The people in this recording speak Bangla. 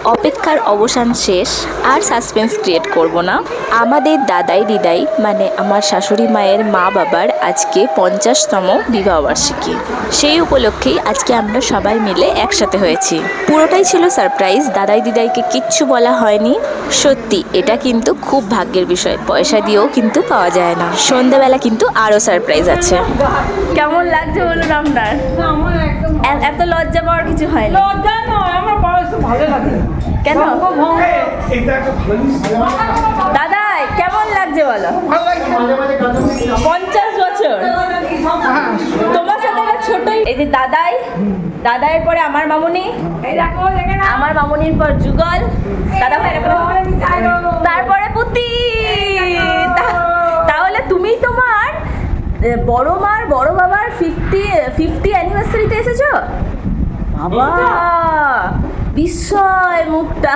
অপেক্ষার অবসান শেষ, আর সাসপেন্স ক্রিয়েট করব না। আমাদের দাদাই দিদাই মানে আমার শাশুড়ি মায়ের মা বাবার আজকে 50তম বিবাহবার্ষিকী। সেই উপলক্ষেই আজকে আমরা সবাই মিলে একসাথে হয়েছি। পুরোটাই ছিল সারপ্রাইজ, দাদাই দিদাইকে কিচ্ছু বলা হয়নি। সত্যি এটা কিন্তু খুব ভাগ্যের বিষয়, পয়সা দিয়েও কিন্তু পাওয়া যায় না। সন্ধ্যাবেলা কিন্তু আরও সারপ্রাইজ আছে। কেমন লাগছে বলুন আপনার? এত লজ্জা পাওয়ার কিছু হয়নি। লজ্জা নয়, আমার বয়স ভালো লাগে। কেন? এটা একটা ভালো জিনিস। দাদাই কেমন লাগছে বলো? ভালো লাগছে, মাঝে মাঝে গান 50 বছর তোমার সাথে একটা ছোটই। এই যে দাদাই, দাদাইয়ের পরে আমার মামুনি, আমার মামুনির পর যুগল, দাদা ভাই, তারপরে পুতি। তাহলে তুমি তোমার বড় মার বড় বাবার 50 অ্যানিভার্সারিতে এসেছো? বাবা বিস্ময় মুখটা।